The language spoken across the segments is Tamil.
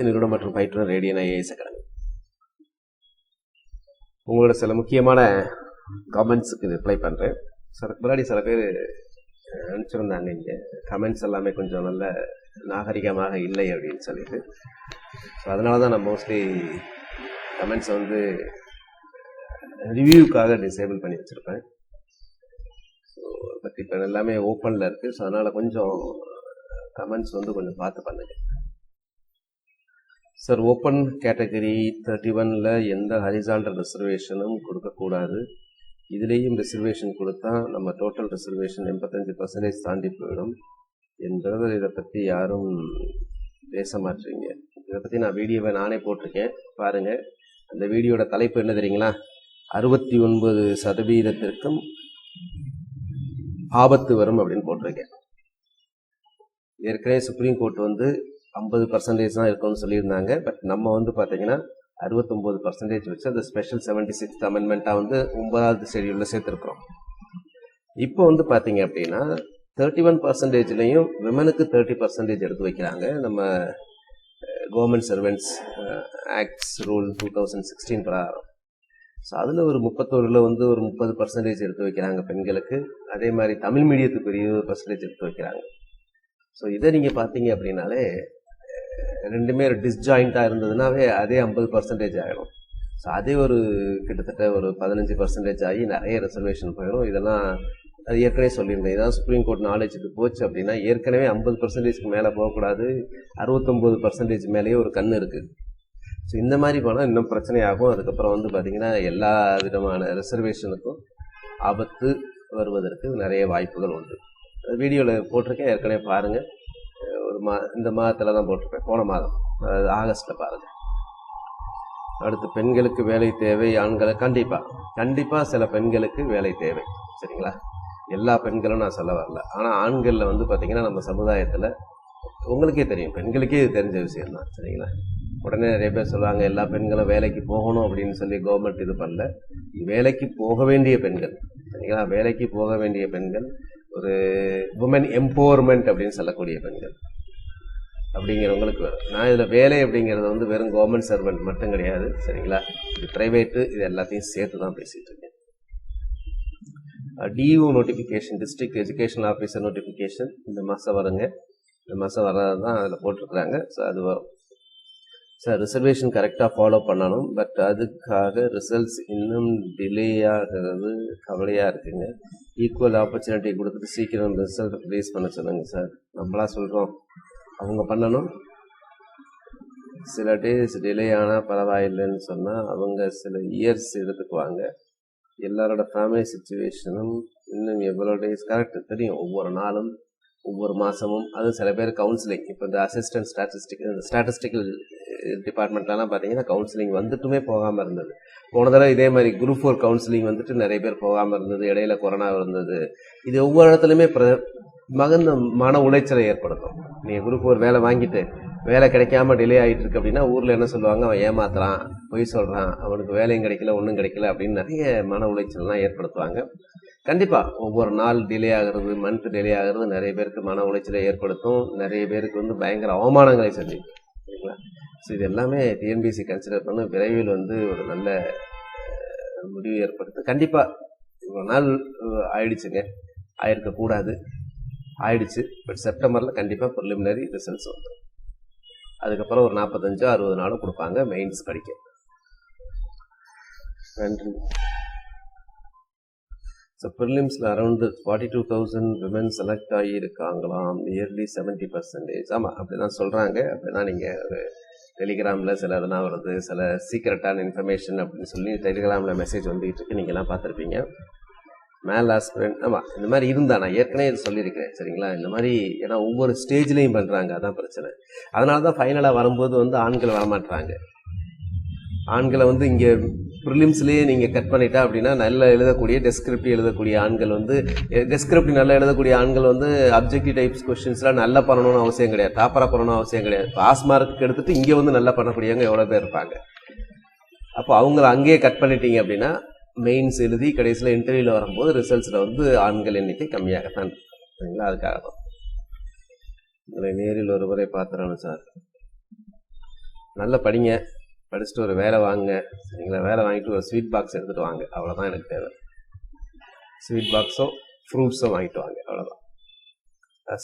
நிறுவனம் மற்றும் பயிற்றுனர் ரேடியன் ஐஏஎஸ் அகாடமி. உங்களோட சில முக்கியமான கமெண்ட்ஸுக்கு ரிப்ளை பண்ணுறேன். முன்னாடி சில பேர் அனுப்பிச்சிருந்தாங்க, இங்கே கமெண்ட்ஸ் எல்லாமே கொஞ்சம் நல்ல நாகரிகமாக இல்லை அப்படின்னு சொல்லிட்டு. ஸோ அதனால தான் நான் மோஸ்ட்லி கமெண்ட்ஸை வந்து ரிவ்யூக்காக டிசேபிள் பண்ணி வச்சுருப்பேன். பட் இப்போ எல்லாமே ஓப்பனில் இருக்குது. ஸோ அதனால் கொஞ்சம் கமெண்ட்ஸ் வந்து கொஞ்சம் பார்த்து பண்ணுங்க சார். ஓப்பன் கேட்டகரி 31ல் எந்த ஹரிசாண்டல் ரிசர்வேஷனும் கொடுக்கக்கூடாது. இதுலேயும் ரிசர்வேஷன் கொடுத்தா நம்ம டோட்டல் ரிசர்வேஷன் 85% தாண்டி போயிடும் என்றது. இதை பற்றி யாரும் பேச மாட்டீங்க. இதை பற்றி நான் வீடியோவை நானே போட்டிருக்கேன், பாருங்கள். அந்த வீடியோட தலைப்பு என்ன தெரியுங்களா? 69% ஆபத்து வரும் அப்படின்னு போட்டிருக்கேன். ஏற்கனவே சுப்ரீம் கோர்ட் வந்து 50% தான் இருக்கும்னு சொல்லியிருந்தாங்க. பட் நம்ம வந்து பார்த்தீங்கன்னா 69% வச்சு அந்த ஸ்பெஷல் 76th அமெண்ட்மெண்ட்டாக வந்து 9வது ஷெட்யூலில் சேர்த்துருக்குறோம். இப்போ வந்து பார்த்தீங்க அப்படின்னா 31%லையும் விமனுக்கு 30% எடுத்து வைக்கிறாங்க. நம்ம கவர்மெண்ட் சர்வெண்ட்ஸ் ஆக்ட்ஸ் ரூல் 2016 பிரகாரம். ஸோ அதில் ஒரு 31ல் வந்து ஒரு 30% எடுத்து வைக்கிறாங்க பெண்களுக்கு. அதே மாதிரி தமிழ் மீடியத்துக்கு ஒரு 20% எடுத்து வைக்கிறாங்க. ஸோ இதை நீங்கள் பார்த்தீங்க அப்படின்னாலே ரெண்டுமே ஒரு டிஸ்ஜாயிண்டாக இருந்ததுனாவே அதே 50% ஆகிடும். ஸோ அதே ஒரு கிட்டத்தட்ட ஒரு 15% ஆகி நிறைய ரிசர்வேஷன் போயிடும். இதெல்லாம் அது ஏற்கனவே சொல்லியிருந்தேன். இதான் சுப்ரீம் கோர்ட் நாலேஜுக்கு போச்சு அப்படின்னா ஏற்கனவே 50%க்கு மேலே போகக்கூடாது, 69% மேலேயே ஒரு கண் இருக்குது. ஸோ இந்த மாதிரி போனால் இன்னும் பிரச்சனையாகும். அதுக்கப்புறம் வந்து பார்த்திங்கன்னா எல்லா விதமான ரிசர்வேஷனுக்கும் ஆபத்து வருவதற்கு நிறைய வாய்ப்புகள் உண்டு. வீடியோவில் போட்டிருக்கேன், ஏற்கனவே பாருங்கள். ஒரு இந்த மாதத்தில் தான் போட்டிருப்பேன், போன மாதம், அதாவது ஆகஸ்ட்டில் பாருங்கள். அடுத்து பெண்களுக்கு வேலை தேவை, ஆண்களுக்கு கண்டிப்பாக சில பெண்களுக்கு வேலை தேவை. சரிங்களா? எல்லா பெண்களும் நான் சொல்ல வரல. ஆனால் ஆண்களில் வந்து பார்த்திங்கன்னா நம்ம சமுதாயத்தில் உங்களுக்கே தெரியும், பெண்களுக்கே இது தெரிஞ்ச விஷயம்தான். சரிங்களா? உடனே நிறைய பேர் சொல்லுவாங்க எல்லா பெண்களும் வேலைக்கு போகணும் அப்படின்னு சொல்லி கவர்மெண்ட் இது பண்ணல. வேலைக்கு போக வேண்டிய பெண்கள், சரிங்களா? வேலைக்கு போக வேண்டிய பெண்கள், ஒரு உமன் எம்பவர்மெண்ட் அப்படின்னு சொல்லக்கூடிய பெண்கள் அப்படிங்கிறவங்களுக்கு வரும். நான் இதில் வேலை அப்படிங்கிறது வந்து வெறும் கவர்மெண்ட் சர்வெண்ட் மட்டும் கிடையாது. சரிங்களா? இது ப்ரைவேட்டு, இது எல்லாத்தையும் சேர்த்து தான் பேசிகிட்டு இருக்கேன். DO notification, district educational officer notification இந்த மாதம் வருங்க. இந்த மாதம் வர்றது தான் அதில் போட்டிருக்கிறாங்க. ஸோ அது வரும் சார். ரிசர்வேஷன் கரெக்டாக ஃபாலோ பண்ணணும். பட் அதுக்காக ரிசல்ட்ஸ் இன்னும் டிலே ஆகிறது கவலையாக இருக்குங்க. ஈக்குவல் ஆப்பர்ச்சுனிட்டி கொடுத்துட்டு சீக்கிரம் ரிசல்ட் ரிலீஸ் பண்ண சொல்லுங்கள் சார். நம்மளா சொல்கிறோம், அவங்க பண்ணணும். சில டேஸ் டிலே ஆனால் பரவாயில்லைன்னு சொன்னால் அவங்க சில இயர்ஸ் எடுத்துக்குவாங்க. எல்லாரோட ஃபேமிலி சுச்சுவேஷனும் இன்னும் எவ்வளோ டேஸ் கரெக்ட் தெரியும். ஒவ்வொரு நாளும் ஒவ்வொரு மாதமும், அது சில பேர் கவுன்சிலிங், இப்போ இந்த அசிஸ்டன்ட் ஸ்டாட்டிஸ்டிக்கல் டிபார்ட்மெண்ட்லாம் பார்த்தீங்கன்னா கவுன்சிலிங் வந்துட்டுமே போகாமல் இருந்தது. போன தடவை இதே மாதிரி குரூப் 4 கவுன்சிலிங் வந்துட்டு நிறைய பேர் போகாமல் இருந்தது. இடையில கொரோனா இருந்தது. இது ஒவ்வொரு இடத்துலையுமே மகந்த மன உளைச்சலை ஏற்படுத்தும். நீங்கள் குரூப் 4 வேலை வாங்கிட்டு வேலை கிடைக்காம டிலே ஆகிட்டு இருக்கு அப்படின்னா ஊரில் என்ன சொல்லுவாங்க, அவன் ஏமாத்துறான், பொய் சொல்கிறான், அவனுக்கு வேலையும் கிடைக்கல, ஒன்றும் கிடைக்கல அப்படின்னு நிறைய மன உளைச்சல்லாம் ஏற்படுத்துவாங்க. கண்டிப்பாக ஒவ்வொரு நாள் டிலே ஆகிறது, மந்த் டிலே ஆகிறது நிறைய பேருக்கு மன உளைச்சலை ஏற்படுத்தும். நிறைய பேருக்கு வந்து பயங்கர அவமானங்களை சந்திக்கும். சரிங்களா? ஸோ இது எல்லாமே டிஎன்பிஎஸ்சி கன்சிடர் பண்ண விரைவில் வந்து ஒரு நல்ல முடிவு ஏற்படுத்தும். கண்டிப்பாக இவ்வளோ நாள் ஆயிடுச்சுங்க, ஆயிருக்கக்கூடாது, ஆயிடுச்சு. பட் செப்டம்பரில் கண்டிப்பாக ப்ரிலிமினரி ரிசல்ட்ஸ் வந்துடும். அதுக்கப்புறம் ஒரு 45-60 நாளும் கொடுப்பாங்க மெயின்ஸ் படிக்க. நன்றி. ஸோ ப்ரிலிம்ஸில் அரௌண்டு 42,000 விமன் செலக்ட் ஆகியிருக்காங்களாம், நியர்லி 70%. ஆமாம், அப்படி தான் சொல்கிறாங்க. அப்படி தான் நீங்கள் டெலிகிராமில் சில இதெல்லாம் வருது, சில சீக்ரெட்டான இன்ஃபர்மேஷன் அப்படின்னு சொல்லி டெலிகிராமில் மெசேஜ் வந்துகிட்டு இருக்கு, நீங்கள்லாம் பார்த்துருப்பீங்க. மேல் ஆஸ்பிரண்ட், ஆமாம் இந்த மாதிரி இருந்தால் நான் ஏற்கனவே இது சொல்லியிருக்கிறேன். சரிங்களா? இந்த மாதிரி ஏன்னா ஒவ்வொரு ஸ்டேஜ்லேயும் பண்ணுறாங்க, அதான் பிரச்சனை. அதனால தான் ஃபைனலாக வரும்போது வந்து ஆண்கள் வரமாட்டுறாங்க. ஆண்களை வந்து இங்கே ப்ரிலிம்ஸ்லேயே நீங்கள் கட் பண்ணிட்டா அப்படின்னா நல்லா எழுதக்கூடிய டெஸ்கிரிப்டிவ் எழுதக்கூடிய ஆண்கள் வந்து டெஸ்கிரிப்டிவ் நல்லா எழுதக்கூடிய ஆண்கள் வந்து அப்ஜெக்டிவ் டைப்ஸ் கொஸ்டின்ஸ்லாம் நல்லா பண்ணணும்னு அவசியம் கிடையாது, டாப்பராக பண்ணணும்னு அவசியம் கிடையாது. பாஸ் மார்க்கு எடுத்துகிட்டு இங்கே வந்து நல்லா பண்ணக்கூடியவங்க எவ்வளோ பேர் இருப்பாங்க. அப்போ அவங்கள அங்கேயே கட் பண்ணிட்டீங்க அப்படின்னா மெயின்ஸ் எழுதி கடைசியில் இன்டர்வியூவில் வரும்போது ரிசல்ட்ஸில் வந்து ஆண்கள் எண்ணிக்கை கம்மியாகத்தான். சரிங்களா? அதுக்காக தான் உங்களை நேரில் ஒருவரை பார்த்துறேன் சார். நல்லா படிங்க, படிச்சுட்டு ஒரு வேலை வாங்க, சரிங்களா? வேலை வாங்கிட்டு ஒரு ஸ்வீட் பாக்ஸ் எடுத்துகிட்டு வாங்க, அவ்வளோதான் எனக்கு தேவை. ஸ்வீட் பாக்ஸோ ஃப்ரூட்ஸோ வாங்கிட்டு வாங்க, அவ்வளோதான்.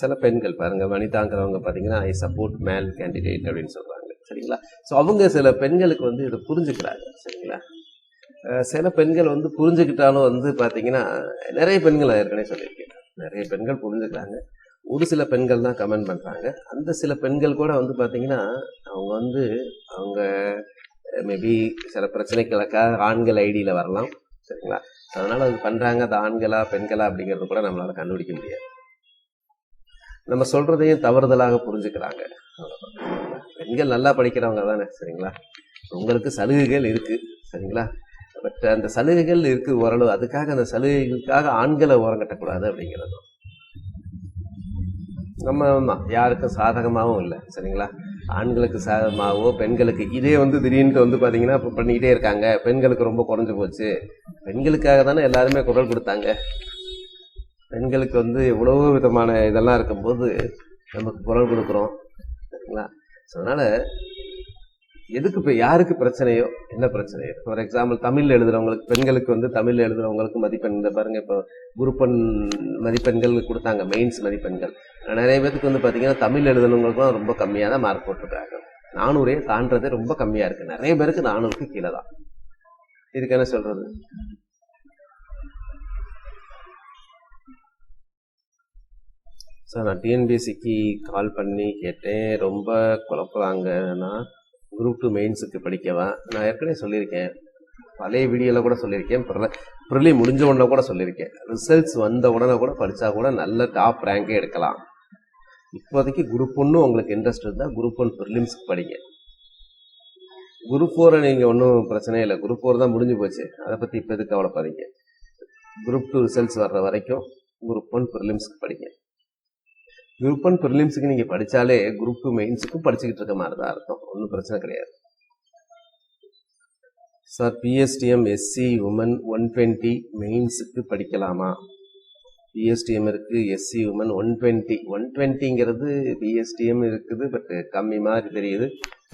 சில பெண்கள் பாருங்கள், வனிதாங்கிறவங்க பார்த்தீங்கன்னா ஐ சப்போர்ட் மேல் கேண்டிடேட் அப்படின்னு சொல்கிறாங்க, சரிங்களா? ஸோ அவங்க சில பெண்களுக்கு வந்து இதை புரிஞ்சுக்கிறாங்க, சரிங்களா? சில பெண்கள் வந்து புரிஞ்சுக்கிட்டாலும் வந்து பார்த்தீங்கன்னா, நிறைய பெண்கள் ஏற்கனவே சொல்லியிருக்கேன், நிறைய பெண்கள் புரிஞ்சுக்கிறாங்க. ஒரு சில பெண்கள் தான் கமெண்ட் பண்ணுறாங்க. அந்த சில பெண்கள் கூட வந்து பார்த்தீங்கன்னா, அவங்க வந்து அவங்க மேபி சில பிரச்சனைகளுக்காக ஆண்கள் ஐடியில் வரலாம், சரிங்களா? அதனால் அது பண்ணுறாங்க, அது ஆண்களா பெண்களா அப்படிங்கிறது கூட நம்மளால் கண்டுபிடிக்க முடியாது. நம்ம சொல்கிறதையும் தவறுதலாக புரிஞ்சுக்கிறாங்க. பெண்கள் நல்லா படிக்கிறவங்க தானே, சரிங்களா? உங்களுக்கு சலுகைகள் இருக்குது, சரிங்களா? பட் அந்த சலுகைகள் இருக்குது ஓரளவு. அதுக்காக அந்த சலுகைகளுக்காக ஆண்களை ஓரங்கட்டக்கூடாது அப்படிங்கிறது நம்ம யாருக்கும் சாதகமாகவும் இல்லை, சரிங்களா? ஆண்களுக்கு சாதகமாகவோ பெண்களுக்கு இதே வந்து திடீர்னு வந்து பார்த்தீங்கன்னா இப்போ பண்ணிக்கிட்டே இருக்காங்க, பெண்களுக்கு ரொம்ப குறைஞ்சி போச்சு. பெண்களுக்காக தானே எல்லாருமே குரல் கொடுத்தாங்க. பெண்களுக்கு வந்து எவ்வளவோ விதமான இதெல்லாம் இருக்கும்போது நமக்கு குரல் கொடுக்குறோம், சரிங்களா? ஸோ அதனால் எதுக்கு இப்போ யாருக்கு பிரச்சனையோ என்ன பிரச்சனையோ, ஃபார் எக்ஸாம்பிள் தமிழ் எழுதுறவங்களுக்கு, பெண்களுக்கு வந்து தமிழ் எழுதுறவங்களுக்கு மதிப்பெண் இந்த பாருங்க, இப்போ குரூப் 1 மதிப்பெண்கள் கொடுத்தாங்க, மெயின்ஸ் மதிப்பெண்கள். நிறைய பேருக்கு வந்து பார்த்தீங்கன்னா தமிழ் எழுதுனவங்களுக்குலாம் ரொம்ப கம்மியாக தான் மார்க் போட்டிருக்காங்க. 400 தாண்டதே ரொம்ப கம்மியாக இருக்குது. நிறைய பேருக்கு 400க்கு கீழே தான். இதுக்கு என்ன சொல்றது? சார் நான் டிஎன்பிஎஸ்சிக்கு கால் பண்ணி கேட்டேன், ரொம்ப குழப்பறாங்கன்னா குரூப் 2 மெயின்ஸுக்கு படிக்கவா? நான் ஏற்கனவே சொல்லியிருக்கேன், பழைய வீடியோவில் கூட சொல்லியிருக்கேன், ப்ரிலி முடிஞ்ச உடனே கூட சொல்லியிருக்கேன், ரிசல்ட்ஸ் வந்த உடனே கூட படித்தா கூட நல்ல டாப் ரேங்கே எடுக்கலாம். இப்போதைக்கு குரூப் 1 உங்களுக்கு இன்ட்ரெஸ்ட் இருந்தால் குரூப் 1 ப்ரிலிம்ஸ்க்கு படிங்க. குரூப் 4 நீங்கள் ஒன்றும் பிரச்சனை இல்லை, குரூப் 4 தான் முடிஞ்சு போச்சு, அதை பற்றி இப்போ எதுக்கு கவலைப்படுறீங்க? குரூப் 2 ரிசல்ட்ஸ் வர்ற வரைக்கும் குரூப் 1 ப்ரிலிம்ஸ்க்கு படிங்க. குரூப் 1 ப்ரிலிம்ஸுக்கு நீங்கள் படித்தாலே குரூப் 2 மெயின்ஸுக்கும் படிச்சுக்கிட்டு இருக்க மாதிரி தான் அர்த்தம், ஒன்றும் பிரச்சனை கிடையாது. சார் பிஎஸ்டிஎம் எஸ்சி உமன் 120 மெயின்ஸுக்கு படிக்கலாமா? பிஎஸ்டிஎம் இருக்குது, எஸ்சி உமன் 120ங்கிறது பிஎஸ்டிஎம் இருக்குது, பட் கம்மி மாதிரி தெரியுது.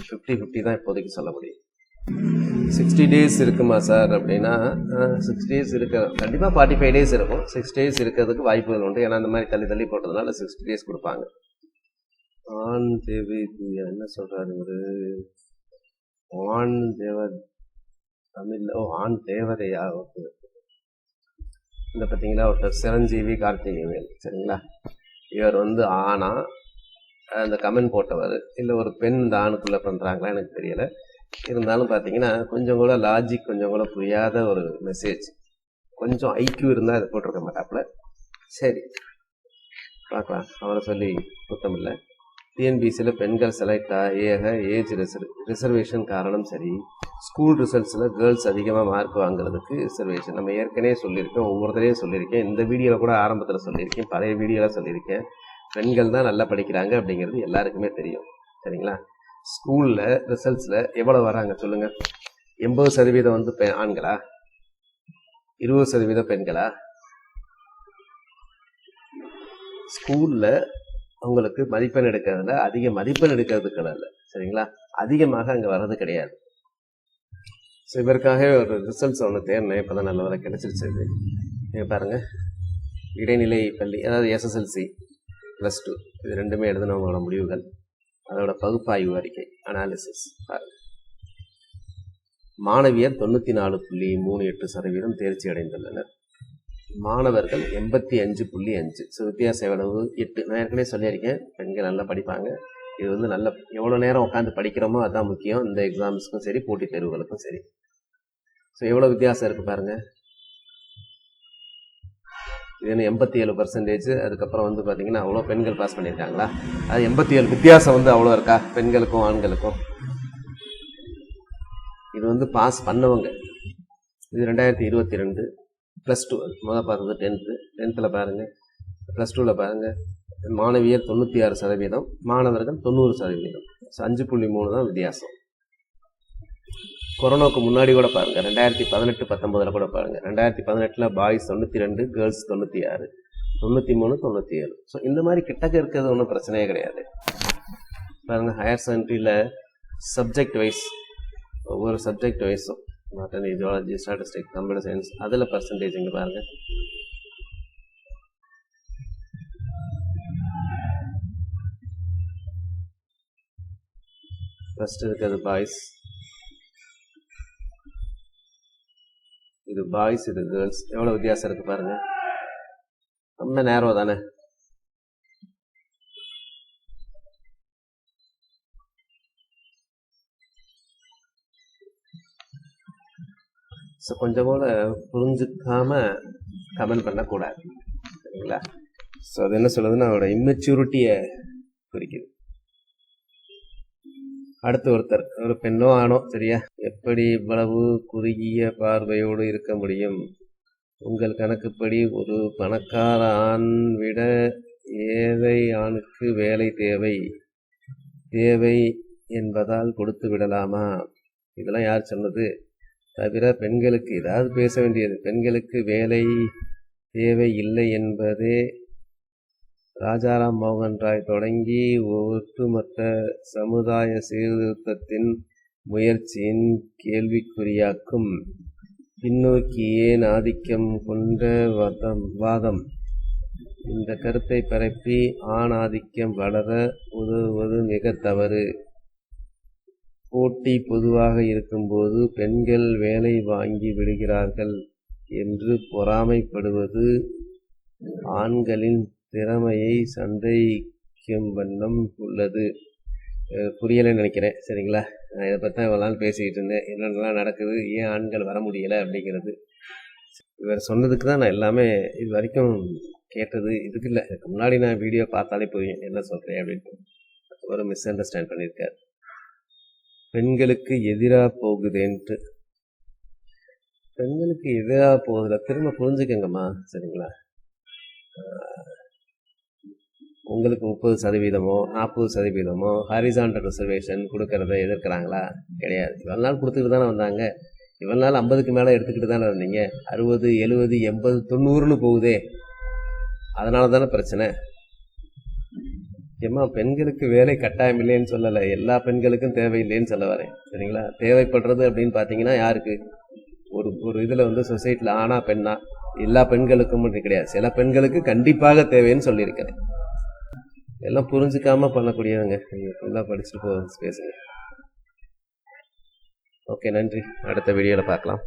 50-50 தான் இப்போதைக்கு சொல்ல முடியும். 60 டேஸ் இருக்குமா சார் அப்படின்னா 6 டேஸ் இருக்க, கண்டிப்பாக 45 டேஸ் இருக்கும். 6 டேஸ் இருக்கிறதுக்கு வாய்ப்புகள் உண்டு, ஏன்னா அந்த மாதிரி தள்ளி தள்ளி போட்டதுனால 60 டேஸ் கொடுப்பாங்க. ஆண் தேவை என்ன சொல்கிறாரு ஒரு ஆண் தேவ தமிழில், ஆண் தேவதையா? ஓகே, இந்த பார்த்தீங்களா ஒருத்தர் சிரஞ்சீவி கார்த்திகேயன், சரிங்களா? இவர் வந்து ஆணா அந்த கமெண்ட் போட்டவர், இல்லை ஒரு பெண் இந்த ஆணுக்குள்ளே பண்ணுறாங்களா எனக்கு தெரியலை. இருந்தாலும் பார்த்தீங்கன்னா கொஞ்சம் கூட லாஜிக் கொஞ்சம் கூட புரியாத ஒரு மெசேஜ். கொஞ்சம் ஐக்யூ இருந்தால் அதை போட்டிருக்க மாட்டாப்புல. சரி பார்க்கலாம், அவரை சொல்லி குத்தம் இல்லை. டிஎன்பிசியில் பெண்கள் செலக்ட் ஏஜ் ரிசர்வேஷன் காரணம் சரி, ஸ்கூல் ரிசல்ட்ஸில் கேர்ள்ஸ் அதிகமாக மார்க் வாங்குறதுக்கு ரிசர்வேஷன். நம்ம ஏற்கனவே சொல்லியிருக்கோம், ஒவ்வொருத்தரையும் சொல்லியிருக்கேன், இந்த வீடியோவில் கூட ஆரம்பத்தில் சொல்லியிருக்கேன், பழைய வீடியோவில் சொல்லியிருக்கேன். பெண்கள் தான் நல்லா படிக்கிறாங்க அப்படிங்கிறது எல்லாருக்குமே தெரியும், சரிங்களா? ஸ்கூலில் ரிசல்ட்ஸில் எவ்வளோ வராங்க சொல்லுங்கள்? 80% வந்து ஆண்களா, 20% பெண்களா? ஸ்கூலில் அவங்களுக்கு மதிப்பெண் எடுக்கிறதுல அதிக மதிப்பெண் எடுக்கிறதுக்கு இல்லை, சரிங்களா? அதிகமாக அங்கே வர்றது கிடையாது. ஸோ இதற்காக ஒரு ரிசல்ட்ஸ் ஒன்று தேர்னேன், இப்போ தான் நல்ல வேலை கிடச்சிருச்சு. நீங்கள் பாருங்கள், இடைநிலை பள்ளி, அதாவது எஸ்எஸ்எல்சி +2 இது ரெண்டுமே எழுதினவங்களோட முடிவுகள், அதோட பகுப்பாய்வு அறிக்கை அனாலிசிஸ் பாருங்கள். மாணவியர் 94.38% தேர்ச்சி அடைந்துள்ளனர். மாணவர்கள் 85.5. ஸோ வித்தியாசம் எவ்வளவு? 8. நான் ஏற்கனவே சொல்லியிருக்கேன், பெண்கள் நல்லா படிப்பாங்க. இது வந்து நல்ல எவ்வளோ நேரம் உட்காந்து படிக்கிறோமோ அதுதான் முக்கியம், இந்த எக்ஸாம்ஸுக்கும் சரி போட்டித் தேர்வுகளுக்கும் சரி. ஸோ எவ்வளோ வித்தியாசம் இருக்குது பாருங்கள். இது என்ன 87%. அதுக்கப்புறம் வந்து பார்த்தீங்கன்னா அவ்வளோ பெண்கள் பாஸ் பண்ணியிருக்காங்களா? அது 87 வித்தியாசம் வந்து அவ்வளோ இருக்கா பெண்களுக்கும் ஆண்களுக்கும்? இது வந்து பாஸ் பண்ணவங்க. இது 2022 +2. முதல் பார்த்தது 10th பாருங்கள், +2 பாருங்கள். மாணவியர் 96%, மாணவர்கள் 90%. 5.3 தான் வித்தியாசம். கொரோனாவுக்கு முன்னாடி கூட பாருங்கள், 2018-19 கூட பாருங்கள். 2018 பாய்ஸ் 92, கேர்ள்ஸ் 96, 93, 97. ஸோ இந்த மாதிரி கிட்டக்க இருக்கிறது ஒன்றும் பிரச்சனையே கிடையாது. பாருங்கள், ஹையர் செகண்டரியில் சப்ஜெக்ட் வைஸ் ஒவ்வொரு சப்ஜெக்ட் வைஸும் botany, zoology, statistics, computer science அதில் பர்சன்டேஜ் இங்கே பாருங்கள். ஃபர்ஸ்ட் இருக்கிறது பாய்ஸ், இது பாய்ஸ், இது கேர்ள்ஸ். எவ்வளோ வித்தியாசம் இருக்குது பாருங்கள். ரொம்ப நேரோ தானே. ஸோ கொஞ்சம் கூட புரிஞ்சுக்காம கமெண்ட் பண்ணக்கூடாது, சரிங்களா? ஸோ அது என்ன சொல்லுதுன்னா அவரோட இம்மெச்சூரிட்டியை குறிக்குது. அடுத்து ஒருத்தர், ஒரு பெண்ணோ ஆணோ, சரியா? எப்படி இவ்வளவு குறுகிய பார்வையோடு இருக்க முடியும்? உங்கள் கணக்குப்படி ஒரு பணக்கார ஆண் விட ஏழை ஆணுக்கு வேலை தேவை என்பதால் கொடுத்து விடலாமா? இதெல்லாம் யார் சொன்னது? தவிர பெண்களுக்கு ஏதாவது பேச வேண்டியது. பெண்களுக்கு வேலை தேவை இல்லை என்பதே ராஜாராம் மோகன் ராய் தொடங்கி ஒட்டுமொத்த சமுதாய சீர்திருத்தத்தின் முயற்சியின் கேள்விக்குறியாக்கும். பின்னோக்கி ஏன் ஆதிக்கம் கொண்ட வாதம். இந்த கருத்தை பரப்பி ஆண் ஆதிக்கம் வளர உதவுவது மிக தவறு. போட்டி பொதுவாக இருக்கும்போது பெண்கள் வேலை வாங்கி விடுகிறார்கள் என்று பொறாமைப்படுவது ஆண்களின் திறமையை சந்தேகிக்கும் வண்ணம் உள்ளது. புரியலைன்னு நினைக்கிறேன், சரிங்களா? நான் இதை பற்றி இவ்வளோ நாள் பேசிக்கிட்டு இருந்தேன். என்னென்னலாம் நடக்குது, ஏன் ஆண்கள் வர முடியலை அப்படிங்கிறது. இவர் சொன்னதுக்கு தான் நான் எல்லாமே இது வரைக்கும் கேட்டது. இதுக்கு இல்லை, இதுக்கு முன்னாடி நான் வீடியோ பார்த்தாலே புரியும் என்ன சொல்கிறேன் அப்படின்ட்டு. ஒரு மிஸ் அண்டர்ஸ்டாண்ட் பண்ணியிருக்கார். பெண்களுக்கு எதிராக போகுதேன்ட்டு. பெண்களுக்கு எதிராக போகுதுல திரும்ப புரிஞ்சுக்கங்கம்மா, சரிங்களா? உங்களுக்கு 30%, 40% ஹாரிசான்டல் ரிசர்வேஷன் கொடுக்கறத எதிர்க்கிறாங்களா? கிடையாது. இவ்வளோ நாள் கொடுத்துக்கிட்டு தானே வந்தாங்க. இவ்வளோ நாள் 50க்கு மேலே எடுத்துக்கிட்டு தானே இருந்தீங்க. 60, 70, 80, 90ன்னு போகுதே. அதனால தானே பிரச்சனை. ஏம்மா, பெண்களுக்கு வேலை கட்டாயம் இல்லைன்னு சொல்லலை, எல்லா பெண்களுக்கும் தேவையில்லைன்னு சொல்ல வரேன், சரிங்களா? தேவைப்படுறது அப்படின்னு பார்த்தீங்கன்னா யாருக்கு? ஒரு இதில் வந்து சொசைட்டியில் ஆனா பெண்ணா, எல்லா பெண்களுக்கும் கிடையாது. சில பெண்களுக்கு கண்டிப்பாக தேவைன்னு சொல்லியிருக்கிறேன். எல்லாம் புரிஞ்சுக்காம பண்ணக்கூடியவங்க. எல்லாம் படிச்சுட்டு பேசுங்க. ஓகே, நன்றி. அடுத்த வீடியோவில் பார்க்கலாம்.